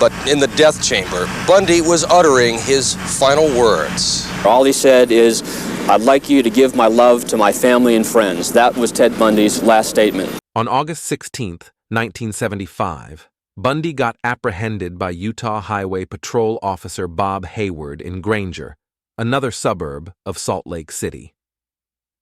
But in the death chamber, Bundy was uttering his final words. All he said is, "I'd like you to give my love to my family and friends." That was Ted Bundy's last statement. On August 16, 1975, Bundy got apprehended by Utah Highway Patrol Officer Bob Hayward in Granger, another suburb of Salt Lake City.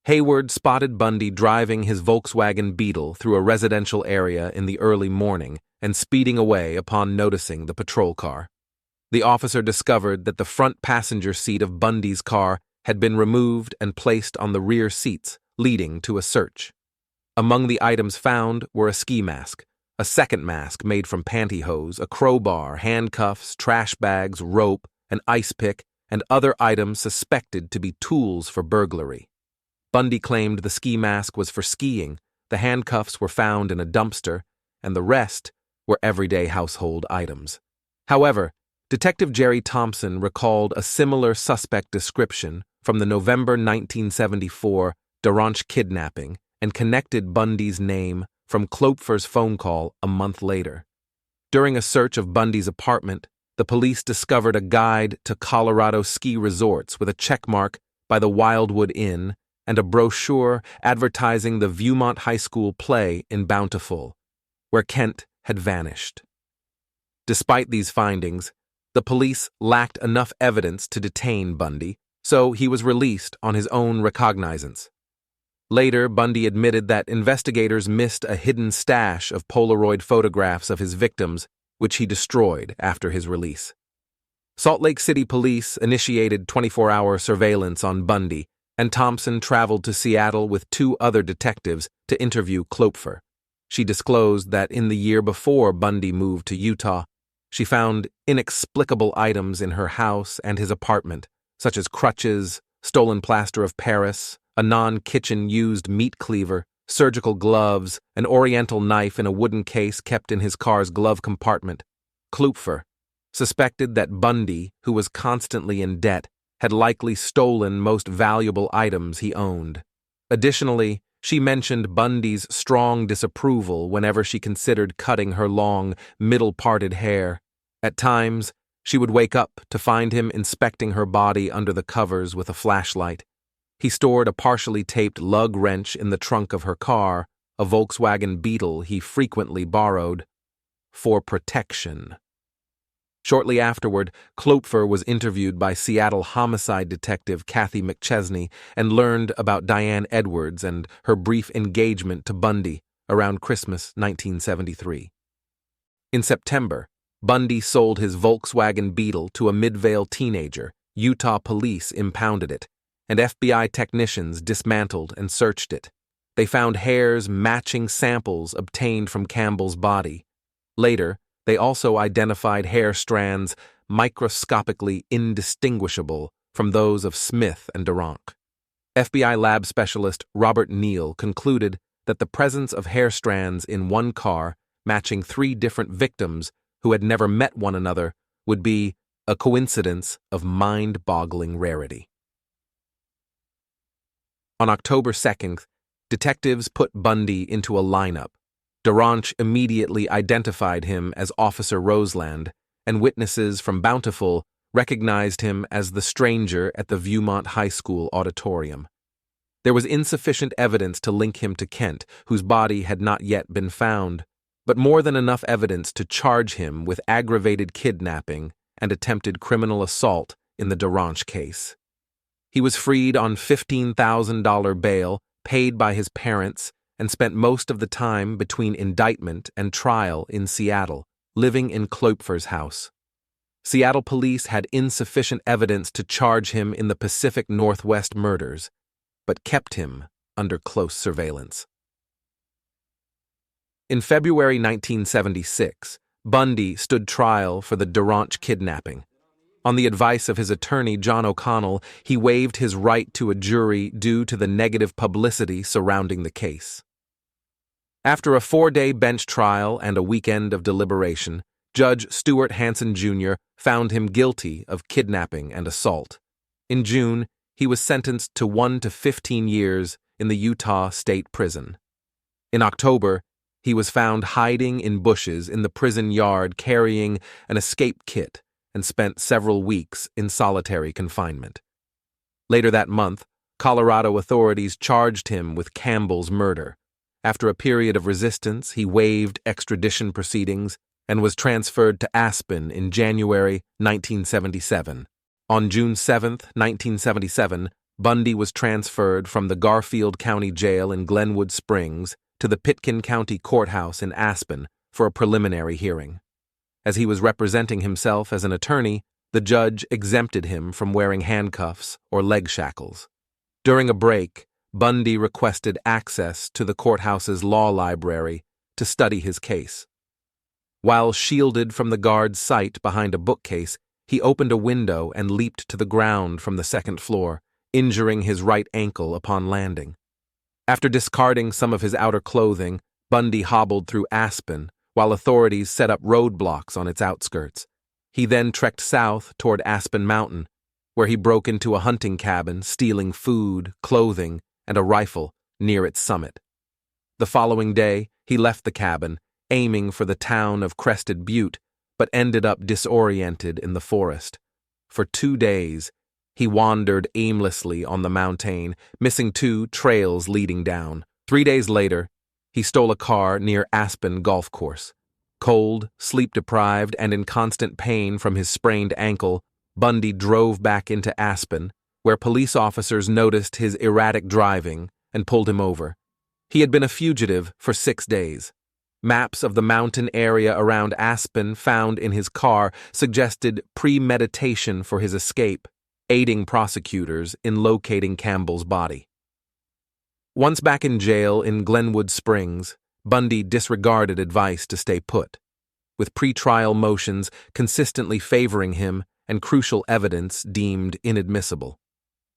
Hayward spotted Bundy driving his Volkswagen Beetle through a residential area in the early morning and speeding away upon noticing the patrol car. The officer discovered that the front passenger seat of Bundy's car had been removed and placed on the rear seats, leading to a search. Among the items found were a ski mask, a second mask made from pantyhose, a crowbar, handcuffs, trash bags, rope, an ice pick, and other items suspected to be tools for burglary. Bundy claimed the ski mask was for skiing, the handcuffs were found in a dumpster, and the rest were everyday household items. However, Detective Jerry Thompson recalled a similar suspect description from the November 1974 DeRanch kidnapping and connected Bundy's name from Klopfer's phone call a month later. During a search of Bundy's apartment, the police discovered a guide to Colorado ski resorts with a checkmark by the Wildwood Inn and a brochure advertising the Viewmont High School play in Bountiful, where Kent had vanished. Despite these findings, the police lacked enough evidence to detain Bundy, so he was released on his own recognizance. Later, Bundy admitted that investigators missed a hidden stash of Polaroid photographs of his victims, which he destroyed after his release. Salt Lake City police initiated 24-hour surveillance on Bundy, and Thompson traveled to Seattle with 2 other detectives to interview Klopfer. She disclosed that in the year before Bundy moved to Utah, she found inexplicable items in her house and his apartment, such as crutches, stolen plaster of Paris, a non-kitchen used meat cleaver, surgical gloves, an oriental knife in a wooden case kept in his car's glove compartment. Klopfer suspected that Bundy, who was constantly in debt, had likely stolen most valuable items he owned. Additionally, she mentioned Bundy's strong disapproval whenever she considered cutting her long, middle-parted hair. At times, she would wake up to find him inspecting her body under the covers with a flashlight. He stored a partially taped lug wrench in the trunk of her car, a Volkswagen Beetle he frequently borrowed, for protection. Shortly afterward, Klopfer was interviewed by Seattle homicide detective Kathy McChesney and learned about Diane Edwards and her brief engagement to Bundy around Christmas 1973. In September, Bundy sold his Volkswagen Beetle to a Midvale teenager. Utah police impounded it, and FBI technicians dismantled and searched it. They found hairs matching samples obtained from Campbell's body. Later, they also identified hair strands microscopically indistinguishable from those of Smith and DeRanch. FBI lab specialist Robert Neal concluded that the presence of hair strands in one car matching 3 different victims who had never met one another would be a coincidence of mind-boggling rarity. On October 2nd, detectives put Bundy into a lineup. DeRanch immediately identified him as Officer Roseland, and witnesses from Bountiful recognized him as the stranger at the Viewmont High School auditorium. There was insufficient evidence to link him to Kent, whose body had not yet been found, but more than enough evidence to charge him with aggravated kidnapping and attempted criminal assault in the DeRanch case. He was freed on $15,000 bail paid by his parents and spent most of the time between indictment and trial in Seattle, living in Klopfer's house. Seattle police had insufficient evidence to charge him in the Pacific Northwest murders, but kept him under close surveillance. In February 1976, Bundy stood trial for the DeRanch kidnapping. On the advice of his attorney, John O'Connell, he waived his right to a jury due to the negative publicity surrounding the case. After a 4-day bench trial and a weekend of deliberation, Judge Stuart Hansen Jr. found him guilty of kidnapping and assault. In June, he was sentenced to 1 to 15 years in the Utah State Prison. In October, He was found hiding in bushes in the prison yard carrying an escape kit and spent several weeks in solitary confinement. Later that month, Colorado authorities charged him with Campbell's murder. After a period of resistance, he waived extradition proceedings and was transferred to Aspen in January 1977. On June 7, 1977, Bundy was transferred from the Garfield County Jail in Glenwood Springs to the Pitkin County Courthouse in Aspen for a preliminary hearing. As he was representing himself as an attorney, the judge exempted him from wearing handcuffs or leg shackles. During a break, Bundy requested access to the courthouse's law library to study his case. While shielded from the guard's sight behind a bookcase, he opened a window and leaped to the ground from the second floor, injuring his right ankle upon landing. After discarding some of his outer clothing, Bundy hobbled through Aspen while authorities set up roadblocks on its outskirts. He then trekked south toward Aspen Mountain, where he broke into a hunting cabin, stealing food, clothing, and a rifle near its summit. The following day, he left the cabin, aiming for the town of Crested Butte, but ended up disoriented in the forest. For 2 days, he wandered aimlessly on the mountain, missing 2 trails leading down. 3 days later, he stole a car near Aspen Golf Course. Cold, sleep-deprived, and in constant pain from his sprained ankle, Bundy drove back into Aspen, where police officers noticed his erratic driving and pulled him over. He had been a fugitive for 6 days. Maps of the mountain area around Aspen found in his car suggested premeditation for his escape, aiding prosecutors in locating Campbell's body. Once back in jail in Glenwood Springs, Bundy disregarded advice to stay put. With pretrial motions consistently favoring him and crucial evidence deemed inadmissible.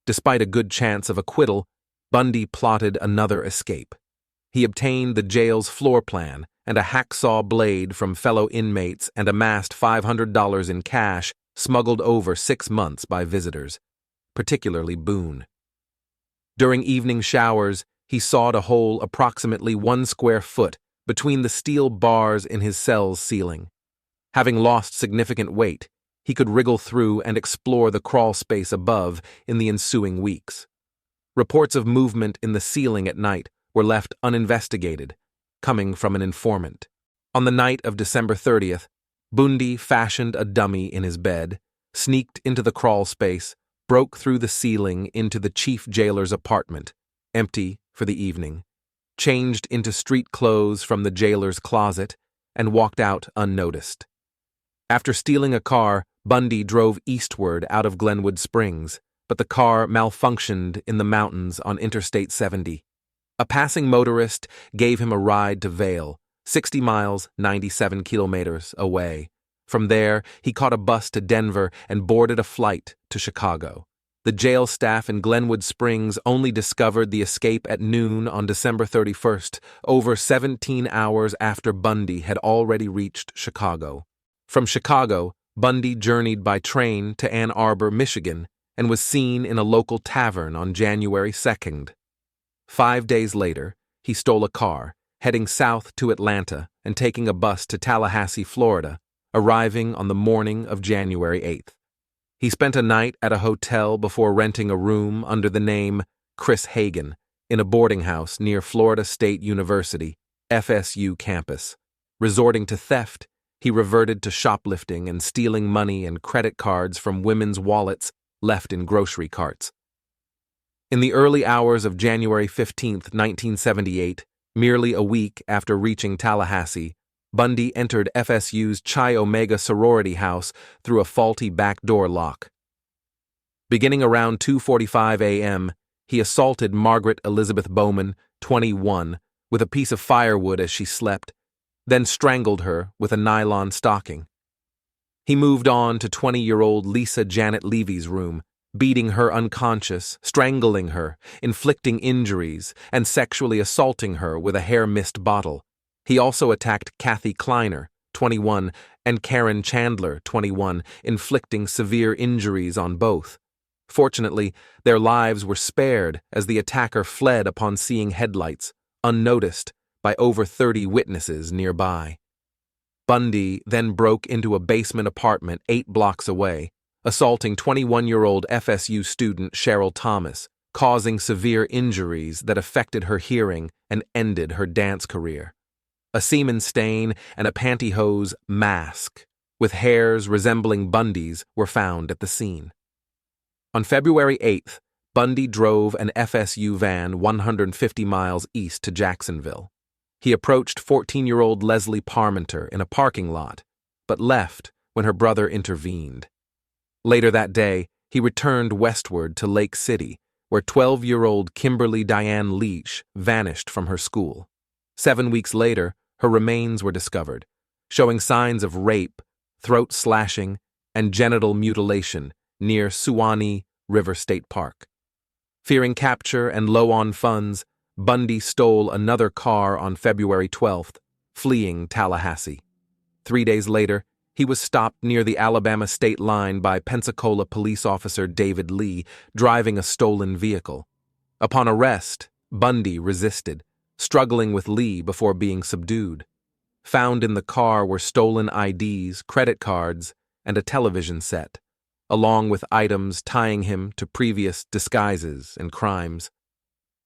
Despite a good chance of acquittal, Bundy plotted another escape. He obtained the jail's floor plan and a hacksaw blade from fellow inmates and amassed $500 in cash smuggled over 6 months by visitors, particularly Boone. During evening showers, he sawed a hole approximately 1 square foot between the steel bars in his cell's ceiling. Having lost significant weight, he could wriggle through and explore the crawl space above in the ensuing weeks. Reports of movement in the ceiling at night were left uninvestigated, coming from an informant. On the night of December 30th, Bundy fashioned a dummy in his bed, sneaked into the crawl space, broke through the ceiling into the chief jailer's apartment, empty for the evening, changed into street clothes from the jailer's closet, and walked out unnoticed. After stealing a car, Bundy drove eastward out of Glenwood Springs, but the car malfunctioned in the mountains on Interstate 70. A passing motorist gave him a ride to Vail, 60 miles, 97 kilometers away. From there, he caught a bus to Denver and boarded a flight to Chicago. The jail staff in Glenwood Springs only discovered the escape at noon on December 31st, over 17 hours after Bundy had already reached Chicago. From Chicago, Bundy journeyed by train to Ann Arbor, Michigan, and was seen in a local tavern on January 2nd. 5 days later, he stole a car, heading south to Atlanta and taking a bus to Tallahassee, Florida, arriving on the morning of January 8th. He spent a night at a hotel before renting a room under the name Chris Hagen in a boarding house near Florida State University, FSU campus. Resorting to theft, he reverted to shoplifting and stealing money and credit cards from women's wallets left in grocery carts. In the early hours of January 15, 1978, merely a week after reaching Tallahassee, Bundy entered FSU's Chi Omega sorority house through a faulty backdoor lock. Beginning around 2:45 a.m., he assaulted Margaret Elizabeth Bowman, 21, with a piece of firewood as she slept, then strangled her with a nylon stocking. He moved on to 20-year-old Lisa Janet Levy's room, beating her unconscious, strangling her, inflicting injuries, and sexually assaulting her with a hair mist bottle. He also attacked Kathy Kleiner, 21, and Karen Chandler, 21, inflicting severe injuries on both. Fortunately, their lives were spared as the attacker fled upon seeing headlights, unnoticed, by over 30 witnesses nearby. Bundy then broke into a basement apartment 8 blocks away, assaulting 21-year-old FSU student Cheryl Thomas, causing severe injuries that affected her hearing and ended her dance career. A semen stain and a pantyhose mask with hairs resembling Bundy's were found at the scene. On February 8th, Bundy drove an FSU van 150 miles east to Jacksonville. He approached 14-year-old Leslie Parmenter in a parking lot, but left when her brother intervened. Later that day, he returned westward to Lake City, where 12-year-old Kimberly Diane Leach vanished from her school. 7 weeks later, her remains were discovered, showing signs of rape, throat slashing, and genital mutilation near Suwannee River State Park. Fearing capture and low on funds, Bundy stole another car on February 12th, fleeing Tallahassee. 3 days later, he was stopped near the Alabama state line by Pensacola police officer David Lee, driving a stolen vehicle. Upon arrest, Bundy resisted, struggling with Lee before being subdued. Found in the car were stolen IDs, credit cards, and a television set, along with items tying him to previous disguises and crimes.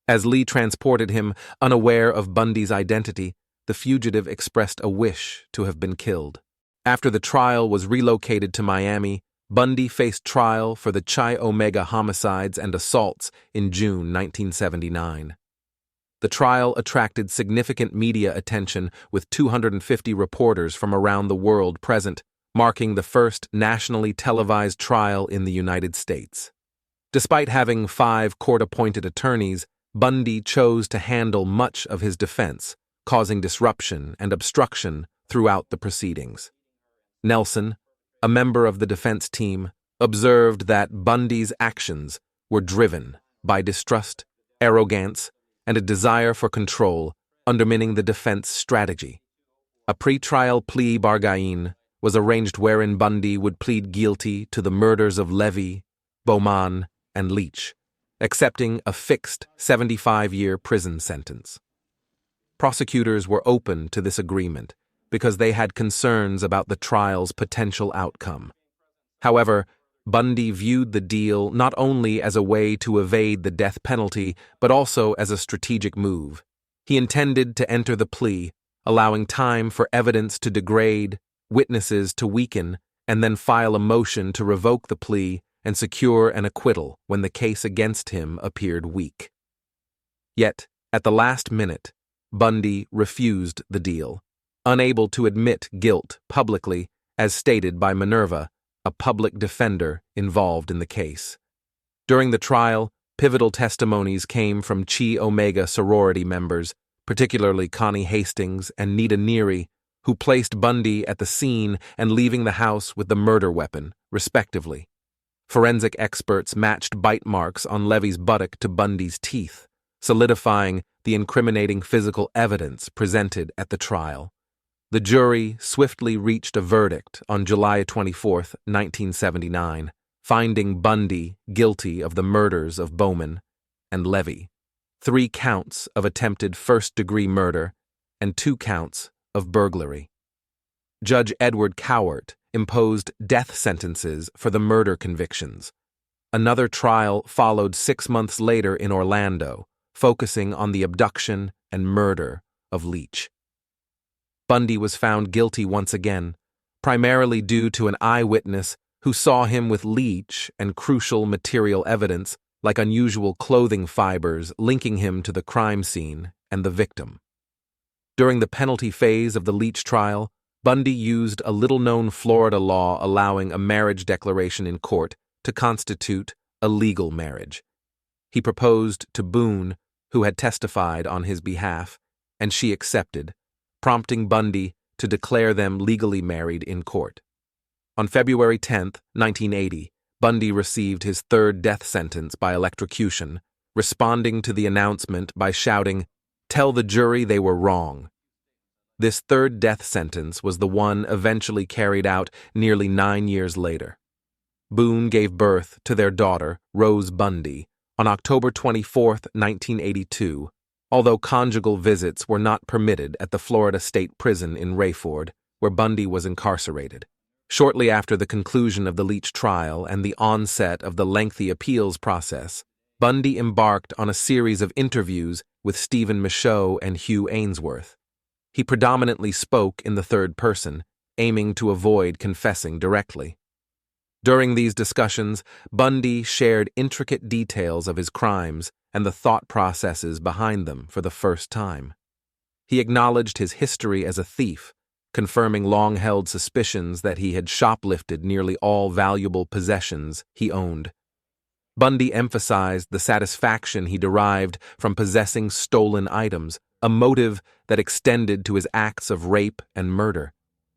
As Lee transported him, unaware of Bundy's identity, the fugitive expressed a wish to have been killed. After the trial was relocated to Miami, Bundy faced trial for the Chi Omega homicides and assaults in June 1979. The trial attracted significant media attention, with 250 reporters from around the world present, marking the first nationally televised trial in the United States. Despite having 5 court-appointed attorneys, Bundy chose to handle much of his defense, causing disruption and obstruction throughout the proceedings. Nelson, a member of the defense team, observed that Bundy's actions were driven by distrust, arrogance, and a desire for control, undermining the defense strategy. A pretrial plea bargain was arranged wherein Bundy would plead guilty to the murders of Levy, Bowman, and Leach, accepting a fixed 75-year prison sentence. Prosecutors were open to this agreement because they had concerns about the trial's potential outcome. However, Bundy viewed the deal not only as a way to evade the death penalty, but also as a strategic move. He intended to enter the plea, allowing time for evidence to degrade, witnesses to weaken, and then file a motion to revoke the plea and secure an acquittal when the case against him appeared weak. Yet, at the last minute, Bundy refused the deal, unable to admit guilt publicly, as stated by Minerva, a public defender involved in the case. During the trial, pivotal testimonies came from Chi Omega sorority members, particularly Connie Hastings and Nita Neary, who placed Bundy at the scene and leaving the house with the murder weapon, respectively. Forensic experts matched bite marks on Levy's buttock to Bundy's teeth, solidifying the incriminating physical evidence presented at the trial. The jury swiftly reached a verdict on July 24, 1979, finding Bundy guilty of the murders of Bowman and Levy, 3 counts of attempted first-degree murder, and 2 counts of burglary. Judge Edward Cowart imposed death sentences for the murder convictions. Another trial followed 6 months later in Orlando, focusing on the abduction and murder of Leach. Bundy was found guilty once again, primarily due to an eyewitness who saw him with Leach and crucial material evidence like unusual clothing fibers linking him to the crime scene and the victim. During the penalty phase of the Leach trial, Bundy used a little-known Florida law allowing a marriage declaration in court to constitute a legal marriage. He proposed to Boone, who had testified on his behalf, and she accepted, prompting Bundy to declare them legally married in court. On February 10, 1980, Bundy received his 3rd death sentence by electrocution, responding to the announcement by shouting, "Tell the jury they were wrong." This 3rd death sentence was the one eventually carried out nearly 9 years later. Boone gave birth to their daughter, Rose Bundy, on October 24, 1982, although conjugal visits were not permitted at the Florida State Prison in Rayford, where Bundy was incarcerated. Shortly after the conclusion of the Leach trial and the onset of the lengthy appeals process, Bundy embarked on a series of interviews with Stephen Michaud and Hugh Ainsworth. He predominantly spoke in the third person, aiming to avoid confessing directly. During these discussions, Bundy shared intricate details of his crimes and the thought processes behind them for the first time. He acknowledged his history as a thief, confirming long-held suspicions that he had shoplifted nearly all valuable possessions he owned. Bundy emphasized the satisfaction he derived from possessing stolen items, a motive that extended to his acts of rape and murder.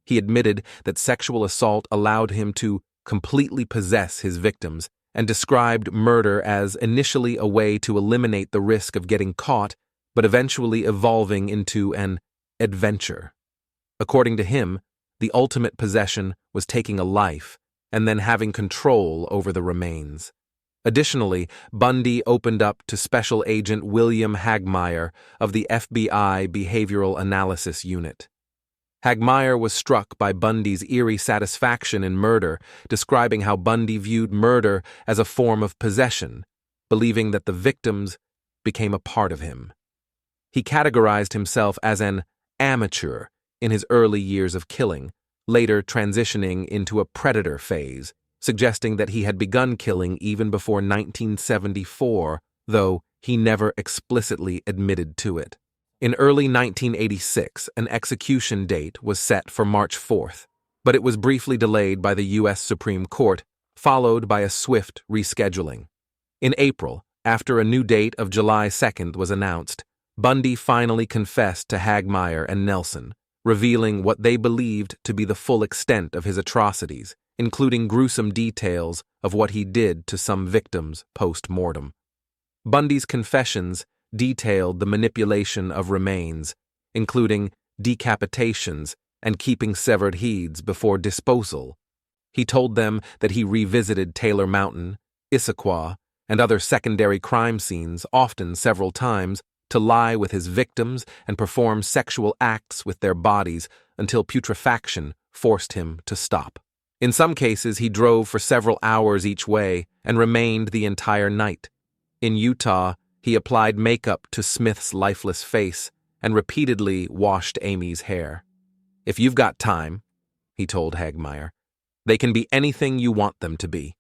He admitted that sexual assault allowed him to completely possess his victims and described murder as initially a way to eliminate the risk of getting caught, but eventually evolving into an adventure. According to him, the ultimate possession was taking a life and then having control over the remains. Additionally, Bundy opened up to Special Agent William Hagmaier of the FBI Behavioral Analysis Unit. Hagmaier was struck by Bundy's eerie satisfaction in murder, describing how Bundy viewed murder as a form of possession, believing that the victims became a part of him. He categorized himself as an amateur in his early years of killing, later transitioning into a predator phase, suggesting that he had begun killing even before 1974, though he never explicitly admitted to it. In early 1986, an execution date was set for March 4th, but it was briefly delayed by the U.S. Supreme Court, followed by a swift rescheduling. In April, after a new date of July 2nd was announced, Bundy finally confessed to Hagmaier and Nelson, revealing what they believed to be the full extent of his atrocities, including gruesome details of what he did to some victims post-mortem. Bundy's confessions detailed the manipulation of remains, including decapitations and keeping severed heads before disposal. He told them that he revisited Taylor Mountain, Issaquah, and other secondary crime scenes, often several times, to lie with his victims and perform sexual acts with their bodies until putrefaction forced him to stop. In some cases, he drove for several hours each way and remained the entire night. In Utah, he applied makeup to Smith's lifeless face and repeatedly washed Amy's hair. "If you've got time," he told Hagmaier, "they can be anything you want them to be."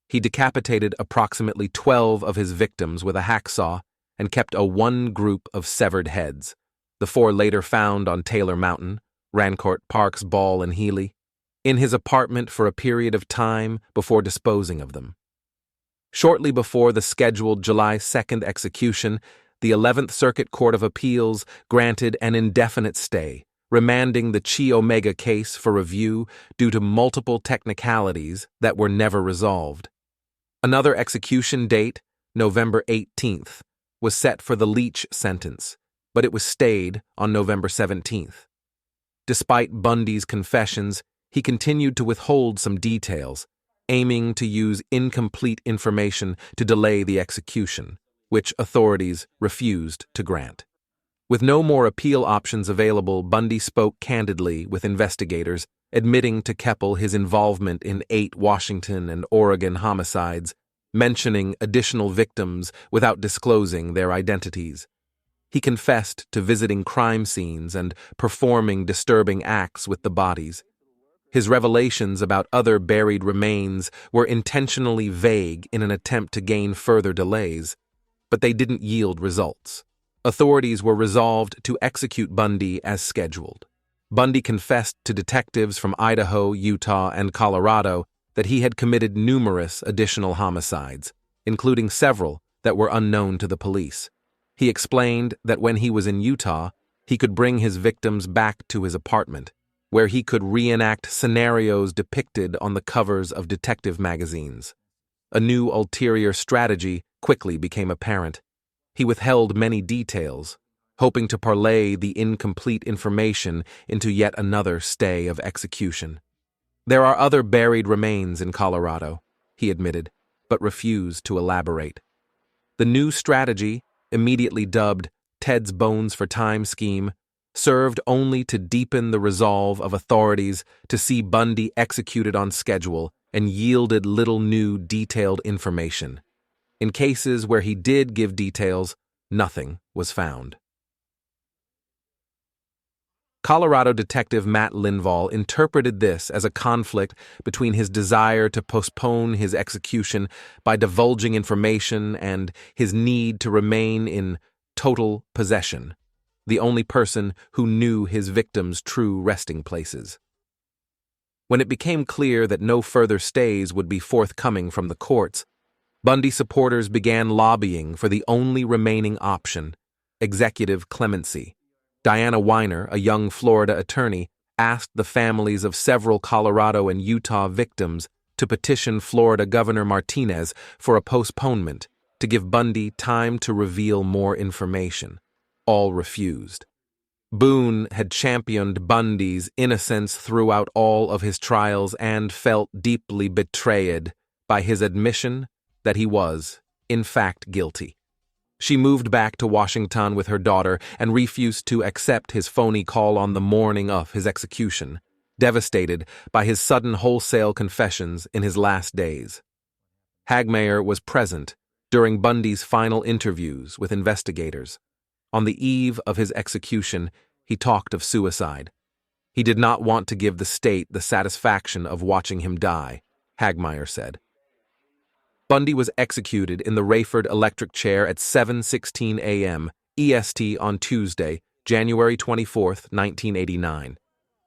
He decapitated approximately 12 of his victims with a hacksaw and kept a one group of severed heads, the 4 later found on Taylor Mountain, Rancourt Park's Ball and Healy, in his apartment for a period of time before disposing of them. Shortly before the scheduled July 2nd execution, the 11th Circuit Court of Appeals granted an indefinite stay, remanding the Chi Omega case for review due to multiple technicalities that were never resolved. Another execution date, November 18th, was set for the Leach sentence, but it was stayed on November 17th. Despite Bundy's confessions, he continued to withhold some details, aiming to use incomplete information to delay the execution, which authorities refused to grant. With no more appeal options available, Bundy spoke candidly with investigators, admitting to Keppel his involvement in 8 Washington and Oregon homicides, mentioning additional victims without disclosing their identities. He confessed to visiting crime scenes and performing disturbing acts with the bodies. His revelations about other buried remains were intentionally vague in an attempt to gain further delays, but they didn't yield results. Authorities were resolved to execute Bundy as scheduled. Bundy confessed to detectives from Idaho, Utah, and Colorado that he had committed numerous additional homicides, including several that were unknown to the police. He explained that when he was in Utah, he could bring his victims back to his apartment, where he could reenact scenarios depicted on the covers of detective magazines. A new ulterior strategy quickly became apparent. He withheld many details, hoping to parlay the incomplete information into yet another stay of execution. "There are other buried remains in Colorado," he admitted, but refused to elaborate. The new strategy immediately dubbed Ted's Bones for Time scheme, served only to deepen the resolve of authorities to see Bundy executed on schedule and yielded little new, detailed information. In cases where he did give details, nothing was found. Colorado detective Matt Linvall interpreted this as a conflict between his desire to postpone his execution by divulging information and his need to remain in total possession, the only person who knew his victims' true resting places. When it became clear that no further stays would be forthcoming from the courts, Bundy supporters began lobbying for the only remaining option, executive clemency. Diana Weiner, a young Florida attorney, asked the families of several Colorado and Utah victims to petition Florida Governor Martinez for a postponement to give Bundy time to reveal more information. All refused. Boone had championed Bundy's innocence throughout all of his trials and felt deeply betrayed by his admission that he was, in fact, guilty. She moved back to Washington with her daughter and refused to accept his phony call on the morning of his execution, devastated by his sudden wholesale confessions in his last days. Hagmaier was present during Bundy's final interviews with investigators. On the eve of his execution, he talked of suicide. He did not want to give the state the satisfaction of watching him die, Hagmaier said. Bundy was executed in the Rayford electric chair at 7:16 a.m. EST on Tuesday, January 24, 1989.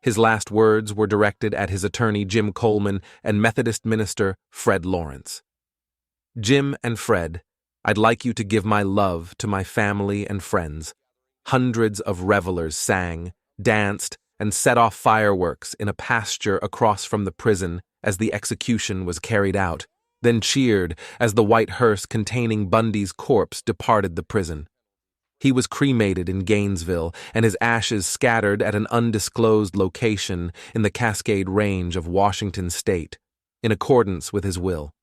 His last words were directed at his attorney Jim Coleman and Methodist minister Fred Lawrence. Jim and Fred, I'd like you to give my love to my family and friends. Hundreds of revelers sang, danced, and set off fireworks in a pasture across from the prison as the execution was carried out, then cheered as the white hearse containing Bundy's corpse departed the prison. He was cremated in Gainesville, and his ashes scattered at an undisclosed location in the Cascade Range of Washington state, in accordance with his will.